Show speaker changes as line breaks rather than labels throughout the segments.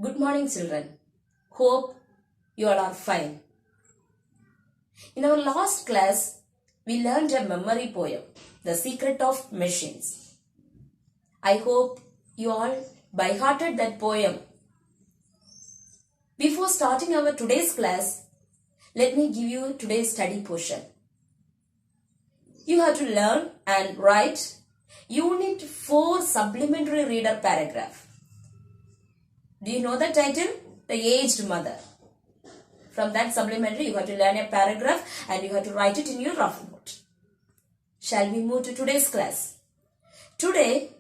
Good morning, children. Hope you all are fine. In our last class, we learned a memory poem, The Secret of Machines. I hope you all by-hearted that poem. Before starting our today's class, let me give you today's study portion. You have to learn and write Unit 4 Supplementary Reader Paragraph. Do you know the title? The Aged Mother. From that supplementary, you have to learn a paragraph and you have to write it in your rough note. Shall we move to today's class? Today,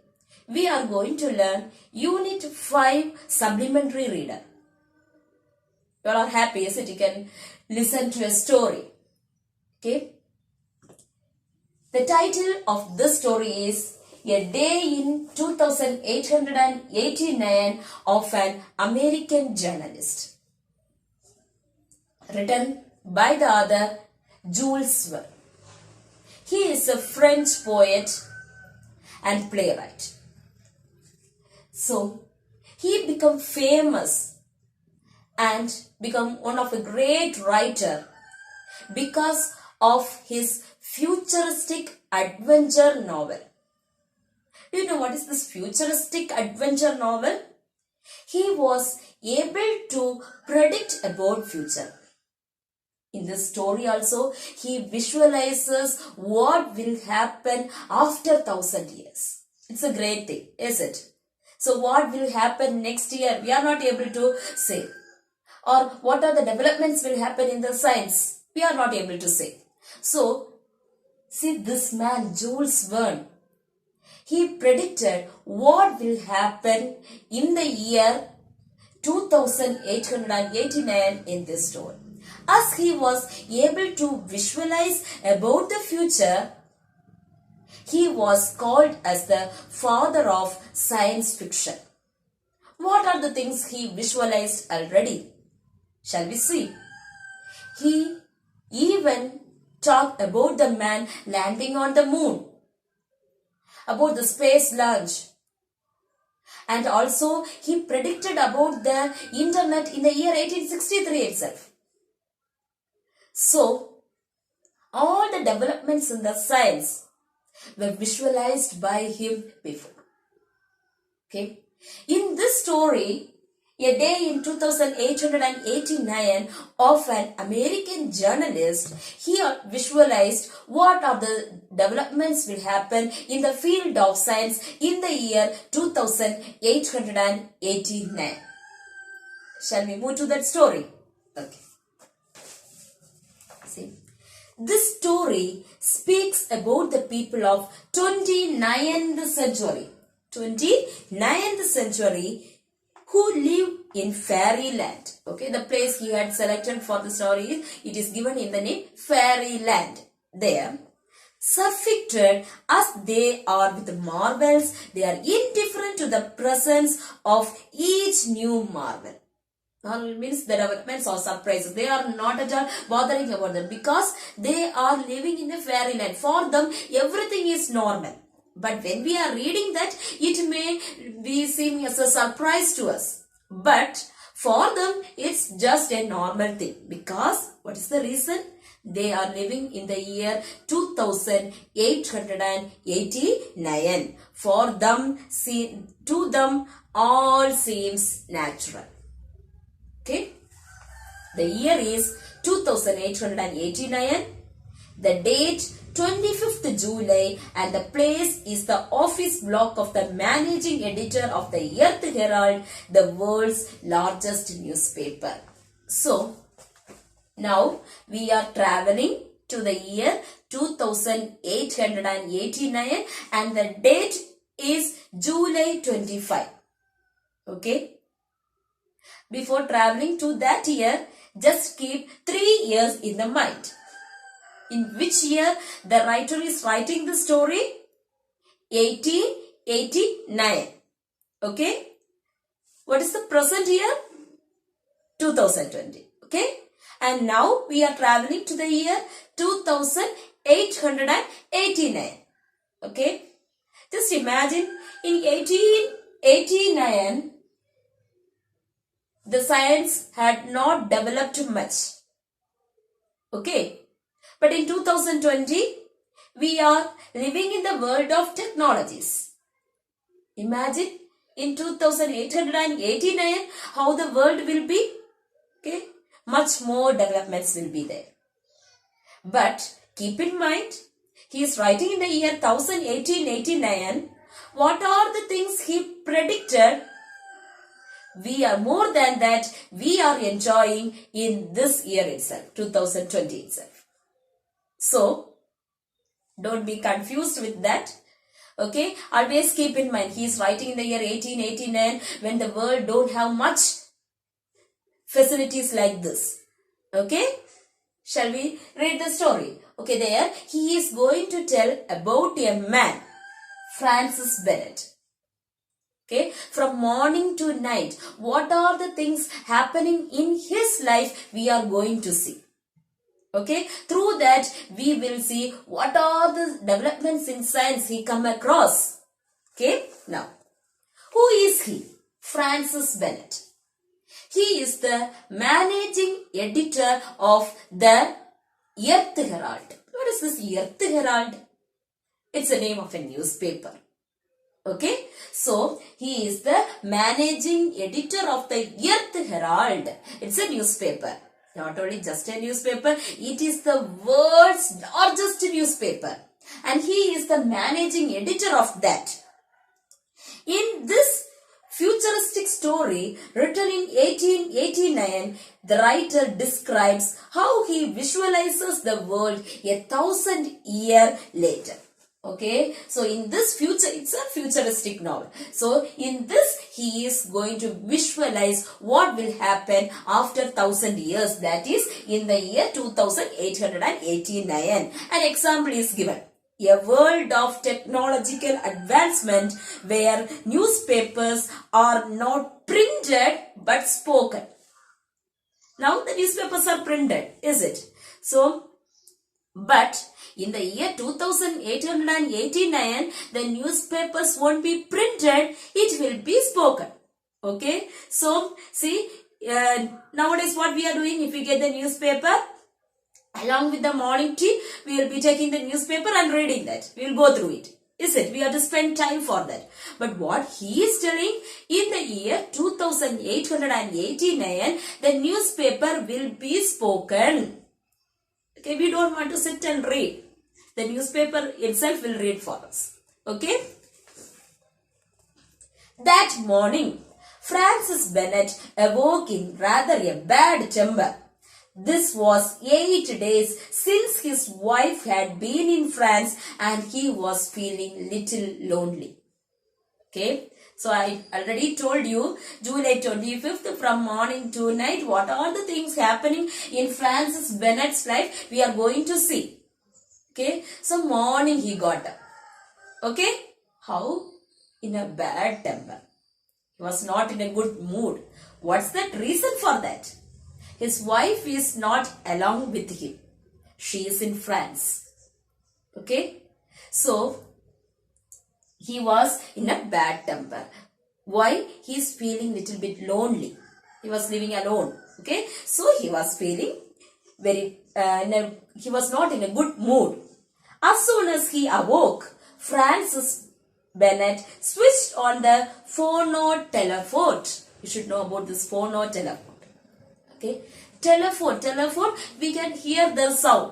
we are going to learn Unit 5 Supplementary Reader. You all are happy, is it? You can listen to a story. Okay? The title of this story is A Day in 2889 of an American Journalist. Written by the author Jules Verne. He is a French poet and playwright. So, he became famous and become one of a great writer because of his futuristic adventure novel. Do you know what is this futuristic adventure novel? He was able to predict about future. In this story also, he visualizes what will happen after 1,000 years. It's a great thing, is it? So what will happen next year? We are not able to say. Or what are the developments will happen in the science? We are not able to say. So, see this man, Jules Verne, he predicted what will happen in the year 2889 in this story. As he was able to visualize about the future, he was called as the father of science fiction. What are the things he visualized already? Shall we see? He even talked about the man landing on the moon, about the space launch, and also he predicted about the internet in the year 1863 itself. So, all the developments in the science were visualized by him before. Okay. In this story, A Day in 2889 of an American journalist, he visualized what are the developments will happen in the field of science in the year 2889. Shall we move to that story? Okay. See, this story speaks about the people of 29th century. 29th century who live in fairyland. Okay, the place he had selected for the story, it is given in the name fairyland. There, suffixed as they are with marvels, they are indifferent to the presence of each new marvel. Marvel means the developments or surprises. They are not at all bothering about them because they are living in a fairyland. For them, everything is normal. But when we are reading that, it may be seen as a surprise to us. But for them, it's just a normal thing. Because, what is the reason? They are living in the year 2889. For them, to them, all seems natural. Okay? The year is 2889. The date 25th July and the place is the office block of the managing editor of the Earth Herald, the world's largest newspaper. So, now we are traveling to the year 2889 and the date is July 25. Okay? Before traveling to that year, just keep 3 years in the mind. In which year the writer is writing the story? 1889. Okay? What is the present year? 2020. Okay? And now we are traveling to the year 2889. Okay? Just imagine in 1889, the science had not developed much. Okay. But in 2020, we are living in the world of technologies. Imagine in 2889 how the world will be. Okay. Much more developments will be there. But keep in mind, he is writing in the year 1889. What are the things he predicted? We are more than that. We are enjoying in this year itself, 2020 itself. So, don't be confused with that. Okay, always keep in mind, he is writing in the year 1889 when the world don't have much facilities like this. Okay, shall we read the story? Okay, there he is going to tell about a man, Francis Bennett. Okay, from morning to night, what are the things happening in his life we are going to see. Okay, through that we will see what are the developments in science he come across. Okay, now, who is he? Francis Bennett. He is the managing editor of the Earth Herald. What is this Earth Herald? It's the name of a newspaper. Okay, so he is the managing editor of the Earth Herald. It's a newspaper. Not only just a newspaper, it is the world's largest newspaper. And he is the managing editor of that. In this futuristic story written in 1889, the writer describes how he visualizes the world 1,000 years later. Okay, so in this future, it's a futuristic novel. So in this, he is going to visualize what will happen after 1,000 years. That is in the year 2889. An example is given. A world of technological advancement where newspapers are not printed but spoken. Now the newspapers are printed, is it? So, but in the year 2889, the newspapers won't be printed, it will be spoken. Okay, so see, nowadays what we are doing, if we get the newspaper, along with the morning tea, we will be taking the newspaper and reading that. We will go through it. Is it? We have to spend time for that. But what he is telling, in the year 2889, the newspaper will be spoken. Okay, we don't want to sit and read. The newspaper itself will read for us. Okay. That morning, Francis Bennett awoke in rather a bad temper. This was 8 days since his wife had been in France and he was feeling little lonely. Okay. So I already told you, July 25th from morning to night, what are the things happening in Francis Bennett's life we are going to see. Okay. So morning he got up. Okay. How? In a bad temper. He was not in a good mood. What's that reason for that? His wife is not along with him. She is in France. Okay. So, he was in a bad temper. Why? He is feeling little bit lonely. He was living alone. Okay. So, he was feeling very, he was not in a good mood. As soon as he awoke, Francis Bennett switched on the phonotelephone. You should know about this phonotelephone. Okay, telephone, we can hear the sound.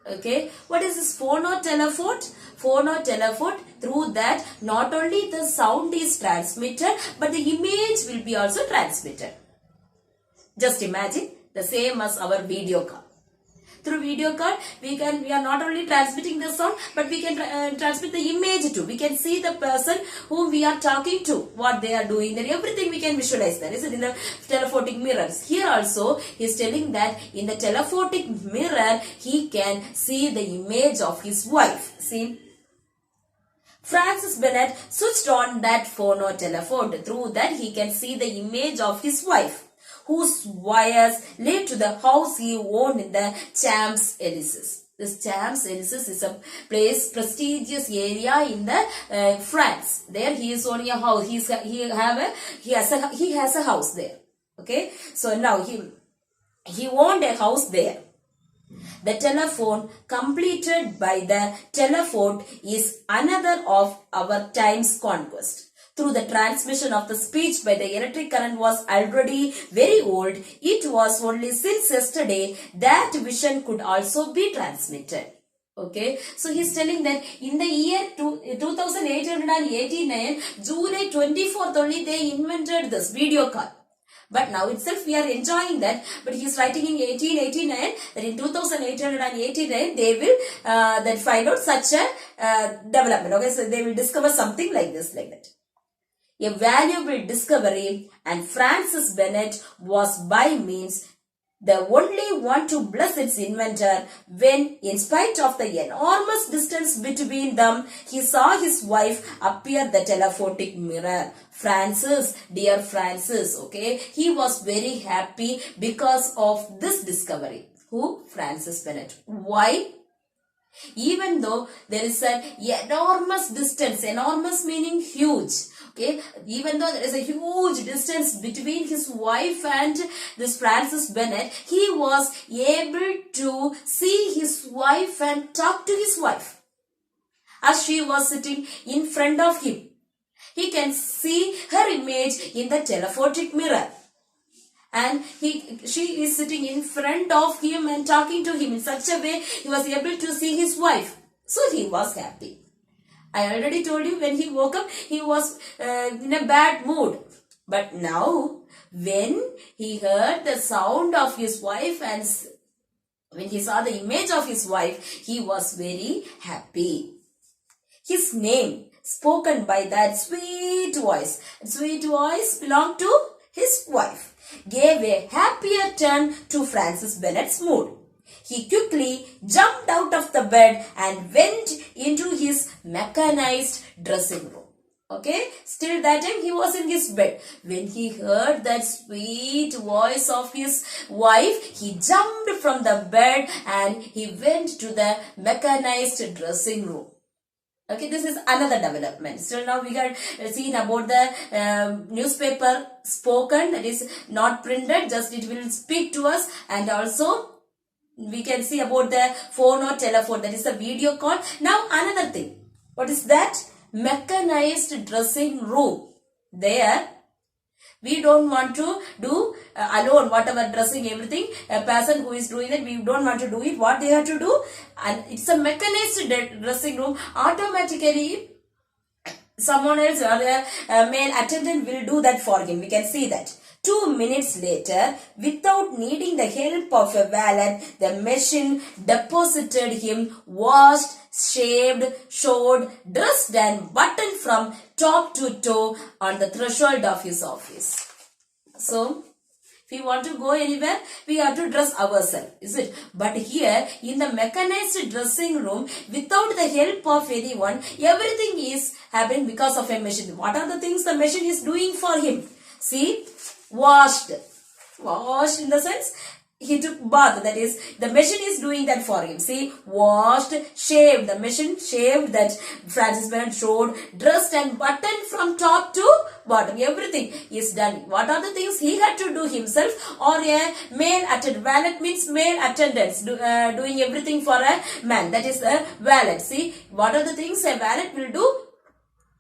Okay, what is this phonotelephone? Phonotelephone, through that not only the sound is transmitted, but the image will be also transmitted. Just imagine the same as our video call. Through video call, we are not only transmitting the sound, but we can transmit the image too. We can see the person whom we are talking to, what they are doing, and everything we can visualize that. Is it in the telephotic mirrors? Here also, he is telling that in the telephotic mirror, he can see the image of his wife. See? Francis Bennett switched on that phonotelephone. Through that, he can see the image of his wife, whose wires led to the house he owned in the Champs-Élysées. This Champs-Élysées is a prestigious area in the France. There he is owning a house. He has a house there. Okay, so now he owned a house there. The telephone, completed by the telephone, is another of our time's conquest. Through the transmission of the speech by the electric current was already very old. It was only since yesterday that vision could also be transmitted. Okay, so he's telling that in the year 2889, July 24th only they invented this video call. But now itself we are enjoying that. But he is writing in 1889 that in 2889 they will then find out such a development. Okay, so they will discover something like this, like that. A valuable discovery, and Francis Bennett was by means the only one to bless its inventor when, in spite of the enormous distance between them, he saw his wife appear the telephotic mirror. Francis, dear Francis, okay, he was very happy because of this discovery. Who? Francis Bennett. Why? Even though there is an enormous distance, enormous meaning huge. Okay, even though there is a huge distance between his wife and this Francis Bennett, he was able to see his wife and talk to his wife as she was sitting in front of him. He can see her image in the telephotic mirror. And she is sitting in front of him and talking to him in such a way he was able to see his wife. So he was happy. I already told you when he woke up, he was in a bad mood. But now, when he heard the sound of his wife and when he saw the image of his wife, he was very happy. His name, spoken by that sweet voice belonged to his wife, gave a happier turn to Francis Bennett's mood. He quickly jumped out of the bed and went into his mechanized dressing room. Okay, still that time he was in his bed. When he heard that sweet voice of his wife, he jumped from the bed and he went to the mechanized dressing room. Okay, this is another development. Still now we got seen about the newspaper spoken, that is not printed, just it will speak to us, and also we can see about the phone or telephone, that is the video call. Now another thing, what is that? Mechanized dressing room. There we don't want to do alone whatever dressing, everything. A person who is doing that, we don't want to do it. What they have to do? And it's a mechanized dressing room. Automatically someone else or a male attendant will do that for him. We can see that. 2 minutes later, without needing the help of a valet, the machine deposited him washed, shaved, showed, dressed and buttoned from top to toe on the threshold of his office. So, if we want to go anywhere, we have to dress ourselves, is it? But here, in the mechanized dressing room, without the help of anyone, everything is happening because of a machine. What are the things the machine is doing for him? See, washed in the sense he took bath, that is the machine is doing that for him. See, washed, shaved, the machine shaved that Francis Bennett showed, dressed and buttoned from top to bottom, everything is done. What are the things he had to do himself, or a male attendant? Valet means male attendants doing everything for a man, that is a valet. See, what are the things a valet will do?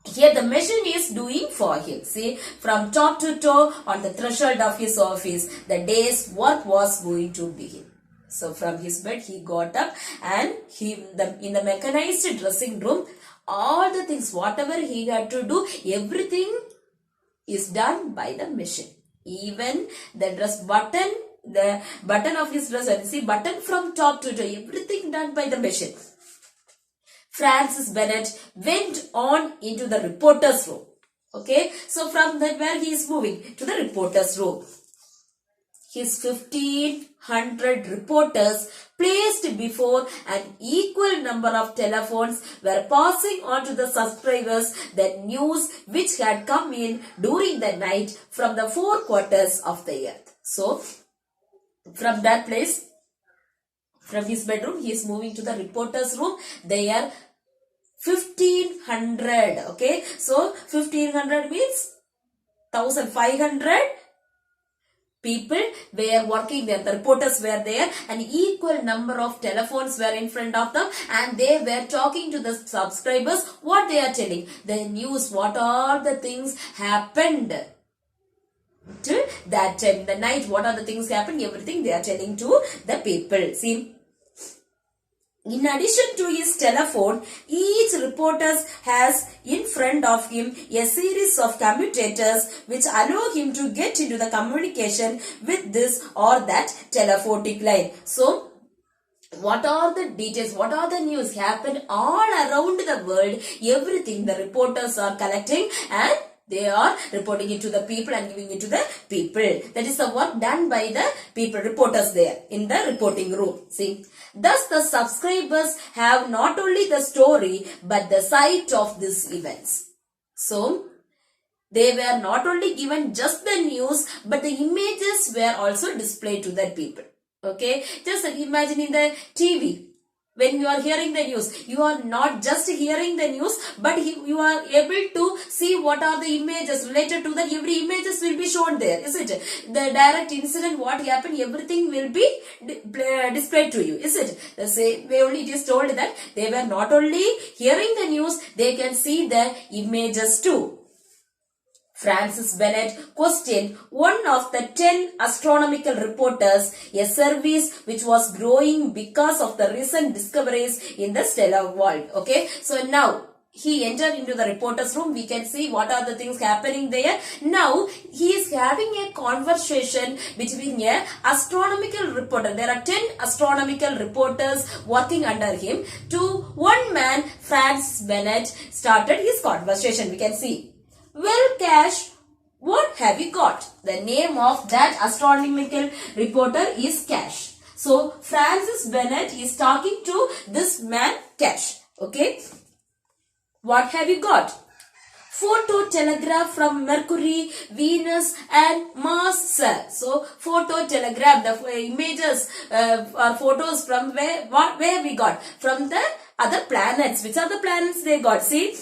Here the machine is doing for him. See, from top to toe on the threshold of his office, the day's work was going to begin. So from his bed he got up and in the mechanized dressing room, all the things, whatever he had to do, everything is done by the machine. Even the dress button, the button of his dress, see, button from top to toe, everything done by the machine. Francis Bennett went on into the reporter's room. Okay, so from that where he is moving to the reporter's room. His 1,500 reporters placed before an equal number of telephones were passing on to the subscribers the news which had come in during the night from the 4 quarters of the earth. So, from that place, from his bedroom, he is moving to the reporter's room. They are 1,500. Okay, so 1,500 means 1,500 People were working there, the reporters were there, and equal number of telephones were in front of them, and they were talking to the subscribers what they are telling. The news, what all the things happened till that time, the night, what are the things happened, everything they are telling to the people. See, in addition to his telephone, each reporter has in front of him a series of commutators which allow him to get into the communication with this or that telephonic line. So, what are the details, what are the news happened all around the world, everything the reporters are collecting and they are reporting it to the people and giving it to the people. That is the work done by the people, reporters there in the reporting room. See, thus the subscribers have not only the story but the sight of these events. So, they were not only given just the news but the images were also displayed to the people. Okay, just imagine in the TV. When you are hearing the news, you are not just hearing the news, but you are able to see what are the images related to that. Every images will be shown there, is it? The direct incident, what happened, everything will be displayed to you, is it? The same way only it is told that they were not only hearing the news, they can see the images too. Francis Bennett questioned one of the 10 astronomical reporters, a service which was growing because of the recent discoveries in the stellar world. Okay, so now he entered into the reporter's room. We can see what are the things happening there. Now he is having a conversation between a astronomical reporter. There are 10 astronomical reporters working under him. To one man, Francis Bennett started his conversation. We can see. Well, Cash, what have you got? The name of that astronomical reporter is Cash. So, Francis Bennett is talking to this man, Cash. Okay. What have you got? Photo telegraph from Mercury, Venus and Mars, sir. So, photo telegraph, the images or photos from where we got? From the other planets. Which are the planets they got? See?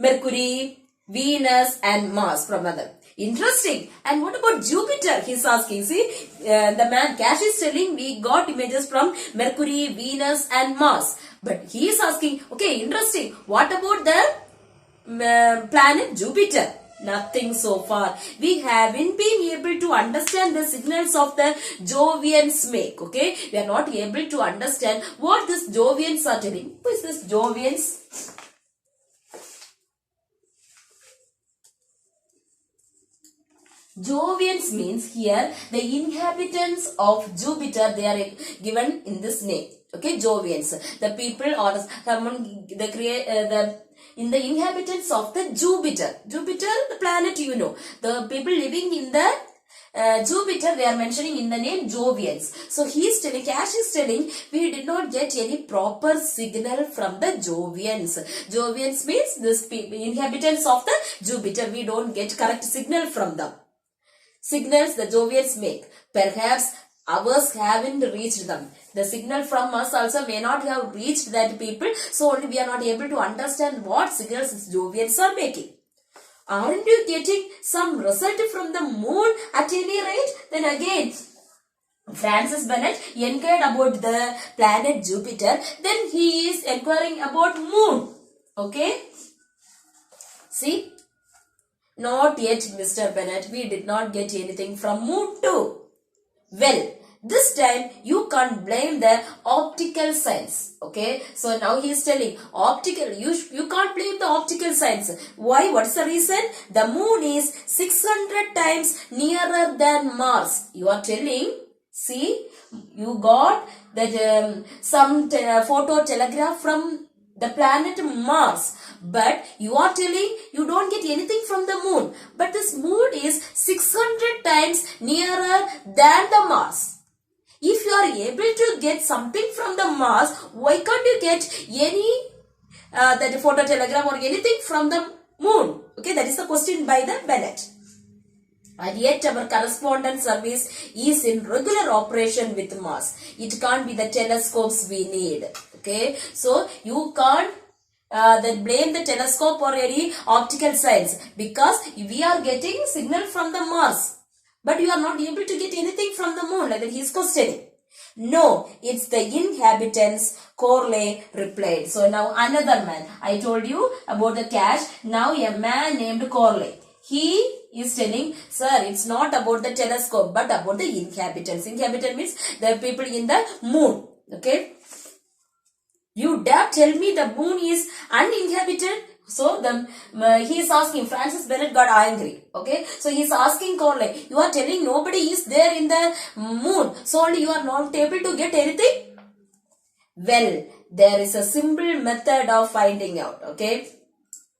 Mercury, Venus and Mars from other. Interesting. And what about Jupiter? He's asking. See, the man Cash is telling we got images from Mercury, Venus and Mars. But he is asking, okay, interesting. What about the planet Jupiter? Nothing so far. We haven't been able to understand the signals of the Jovians make. Okay, we are not able to understand what these Jovians are telling. Who is this Jovians? Jovians means here the inhabitants of Jupiter, they are given in this name. Okay, Jovians, the people or someone, in the inhabitants of the Jupiter. Jupiter, the planet, you know. The people living in the Jupiter, they are mentioning in the name Jovians. So he is telling, Cash is telling, we did not get any proper signal from the Jovians. Jovians means this people, inhabitants of the Jupiter. We don't get correct signal from them. Signals the Jovians make. Perhaps ours haven't reached them. The signal from us also may not have reached that people. So only we are not able to understand what signals Jovians are making. Aren't you getting some result from the moon at any rate? Then again, Francis Bennett inquired about the planet Jupiter. Then he is inquiring about moon. Okay. See. Not yet, Mr. Bennett. We did not get anything from moon too. Well, this time you can't blame the optical science. Okay. So now he is telling optical. You can't blame the optical science. Why? What's the reason? The moon is 600 times nearer than Mars. You are telling. See, you got that some photo telegraph from the planet Mars. But you are telling you don't get anything from the moon. But this moon is 600 times nearer than the Mars. If you are able to get something from the Mars, why can't you get any that photo telegram or anything from the moon? Okay, that is the question by the Bennett. And yet our correspondence service is in regular operation with Mars. It can't be the telescopes we need. Okay, so you can't then blame the telescope or any optical science because we are getting signal from the Mars. but you are not able to get anything from the moon, like that he is questioning. No, it's the inhabitants, Corley replied. So now another man. I told you about the cash. Now a man named Corley. He is telling, sir, it's not about the telescope, but about the inhabitants. Inhabitant means the people in the moon. Okay. You dare tell me the moon is uninhabited? So he is asking, Francis Bennett got angry. Okay. So he is asking Corley, you are telling nobody is there in the moon. So only you are not able to get anything? Well, there is a simple method of finding out. Okay.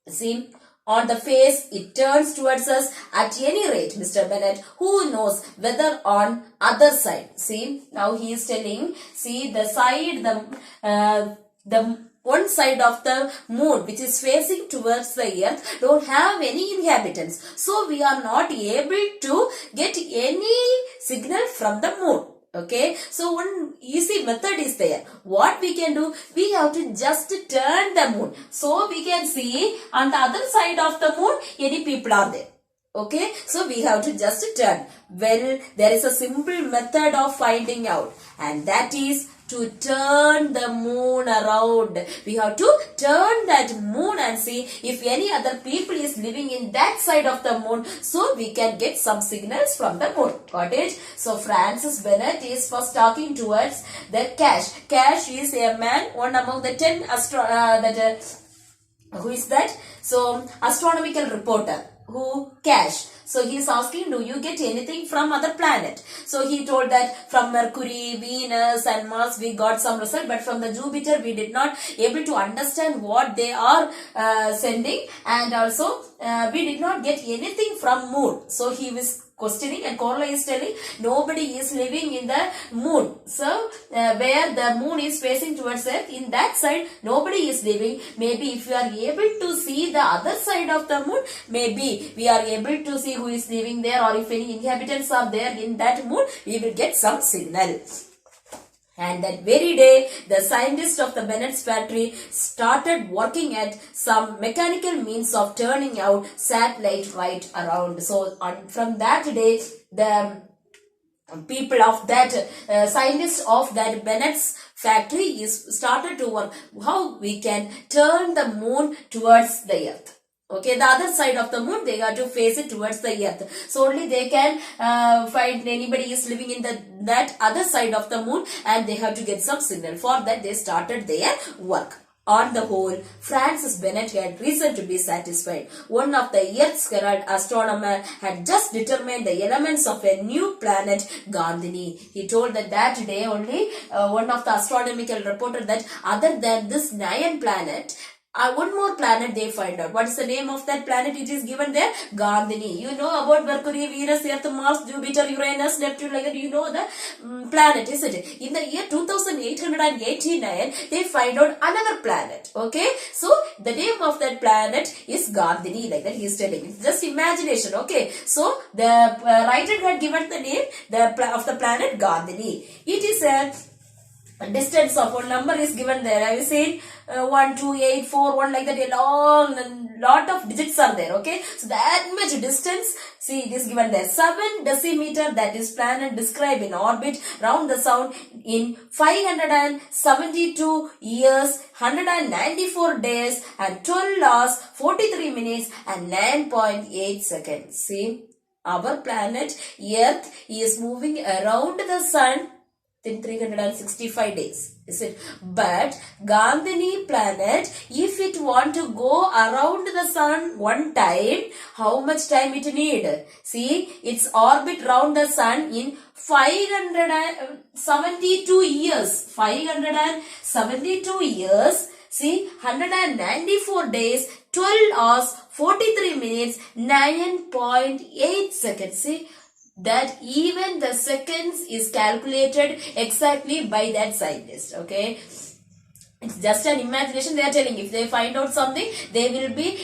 See, on the face, it turns towards us at any rate, Mr. Bennett. Who knows whether on other side. See, now he is telling, see the side, the one side of the moon which is facing towards the earth don't have any inhabitants. So we are not able to get any signal from the moon. Okay, so one easy method is there. What we can do, we have to just turn the moon. So we can see on the other side of the moon, any people are there. Okay, so we have to just turn. Well, there is a simple method of finding out, and that is to turn the moon around. We have to turn that moon and see if any other people is living in that side of the moon, so we can get some signals from the moon. Got it? So Francis Bennett is first talking towards the Cash. Cash is a man, one among the 10 who is that? So astronomical reporter. Who? Cash. So he is asking, do you get anything from other planet? So he told that from Mercury, Venus and Mars we got some result, but from the Jupiter we did not able to understand what they are sending, and also we did not get anything from moon. So he was questioning, and Corley is telling nobody is living in the moon. So where the moon is facing towards earth, in that side nobody is living. Maybe if you are able to see the other side of the moon, maybe we are able to see who is living there, or if any inhabitants are there in that moon, we will get some signal. And that very day, the scientists of the Bennett's factory started working at some mechanical means of turning out satellite right around. So from that day, the people of that, scientists of that Bennett's factory is started to work how we can turn the moon towards the earth. Okay, the other side of the moon, they have to face it towards the earth. So only they can find anybody is living in that other side of the moon, and they have to get some signal. For that, they started their work. On the whole, Francis Bennett had reason to be satisfied. One of the Earth's Herald astronomer had just determined the elements of a new planet, Gandhini. He told that day only, one of the astronomical reporter, that other than this 9 planet, one more planet they find out. What is the name of that planet? It is given there, Gandhini. You know about Mercury, Venus, Earth, Mars, Jupiter, Uranus, Neptune, like that. You know the planet, isn't it? In the year 2889, they find out another planet. Okay, so the name of that planet is Gandhini, like that he is telling. It's just imagination. Okay, so the writer had given the name of the planet Gandhini. It is a distance of one number is given there. I will say 1, 2, 8, 4, 1, like that. A lot of digits are there. Okay, so that much distance, see, it is given there. 7 decimeter, that is planet described in orbit round the sun in 572 years, 194 days and 12 hours, 43 minutes and 9.8 seconds. See, our planet Earth is moving around the sun in 365 days, is it? But Gandhini planet, if it want to go around the sun one time, how much time it need? See, its orbit round the sun in 572 years. 572 years. See, 194 days, 12 hours, 43 minutes, 9.8 seconds. See, that even the seconds is calculated exactly by that scientist. Okay, it's just an imagination they are telling. If they find out something, they will be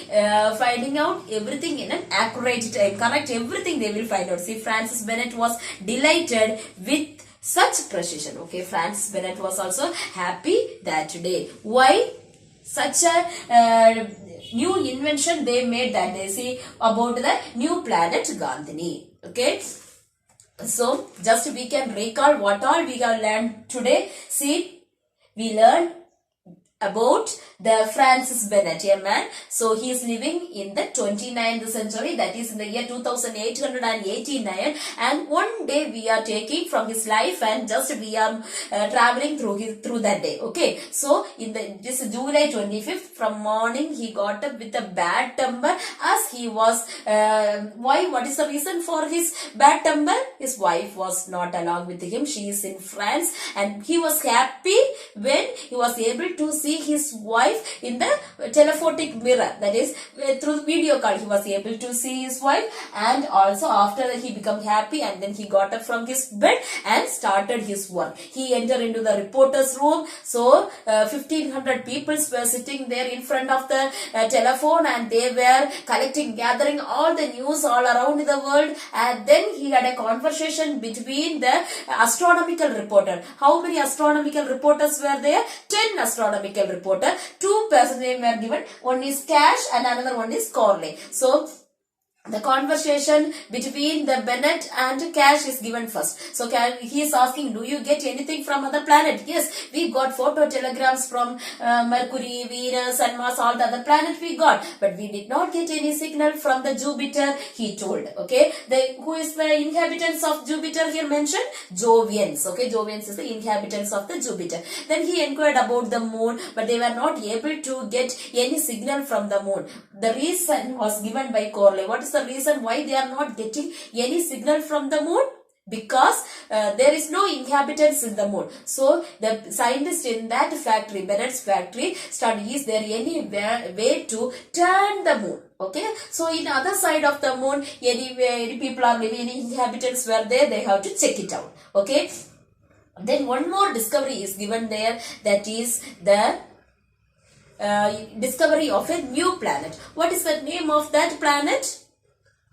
finding out everything in an accurate time, correct? Everything they will find out. See, Francis Bennett was delighted with such precision. Okay, Francis Bennett was also happy that day. Why? Such a new invention they made that day. See, about the new planet Gandhini. Okay, So just we can recall what all we have learned today. See, we learned about the Francis Bennett, a man. So he is living in the 29th century, that is in the year 2889, and one day we are taking from his life and just we are traveling through that day. Okay, so in this July 25th, from morning he got up with a bad temper as he was what is the reason for his bad temper? His wife was not along with him. She is in France, and he was happy when he was able to see his wife in the telephotic mirror, that is through video call he was able to see his wife. And also after that he became happy, and then he got up from his bed and started his work. He entered into the reporter's room. So 1500 people were sitting there in front of the telephone, and they were gathering all the news all around the world. And then he had a conversation between the astronomical reporter. How many astronomical reporters were there? 10 astronomical reporter. 2 person name were given. One is Cash and another one is Corley. So the conversation between the Bennett and Cash is given first. So he is asking, do you get anything from other planet? Yes, we got photo telegrams from Mercury, Venus and Mars, all the other planets we got. But we did not get any signal from the Jupiter, he told. Okay, who is the inhabitants of Jupiter here mentioned? Jovians. Okay, Jovians is the inhabitants of the Jupiter. Then he inquired about the moon, but they were not able to get any signal from the moon. The reason was given by Corley. What is the reason why they are not getting any signal from the moon? Because there is no inhabitants in the moon. So the scientist in that factory, Bennett's factory, studied, is there any way to turn the moon? Okay, so in other side of the moon, any people are living, any inhabitants were there, they have to check it out. Okay, then one more discovery is given there, that is the discovery of a new planet. What is the name of that planet?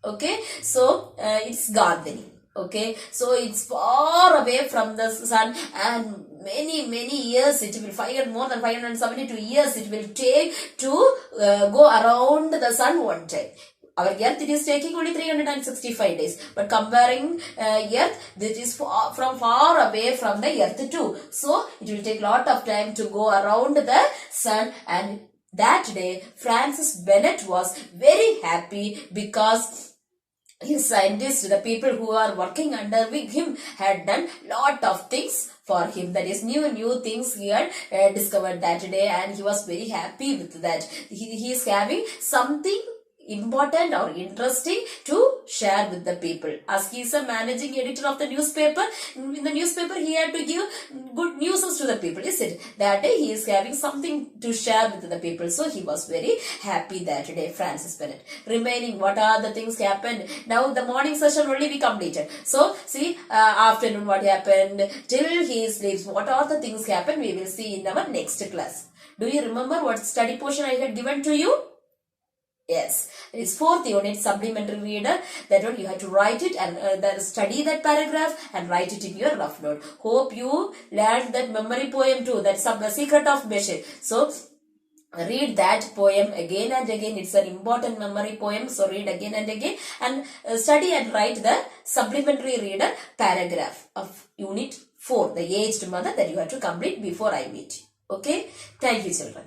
Okay, so it's Gandhini. Okay, so it's far away from the sun, and many years it will more than 572 years it will take to go around the sun one time. Our earth, it is taking only 365 days, but comparing earth, this is from far away from the earth too. So it will take lot of time to go around the sun. And that day Francis Bennett was very happy because his scientists, the people who are working under him, had done lot of things for him. That is new things he had discovered that day, and he was very happy with that. He is having something important or interesting to share with the people. As he is a managing editor of the newspaper, in the newspaper he had to give good news to the people, is it? That day he is having something to share with the people. So he was very happy that day, Francis Bennett. Remaining, what are the things happened? Now the morning session only we completed. So see, afternoon what happened till he sleeps, what are the things happened, we will see in our next class. Do you remember what study portion I had given to you? Yes, it is 4th unit supplementary reader. That one you have to write it and then study that paragraph and write it in your rough note. Hope you learned that memory poem too. That's the secret of Bashir. So read that poem again and again. It's an important memory poem. So read again and again and study and write the supplementary reader paragraph of unit 4, the aged mother, that you have to complete before I meet you. Okay. Thank you, children.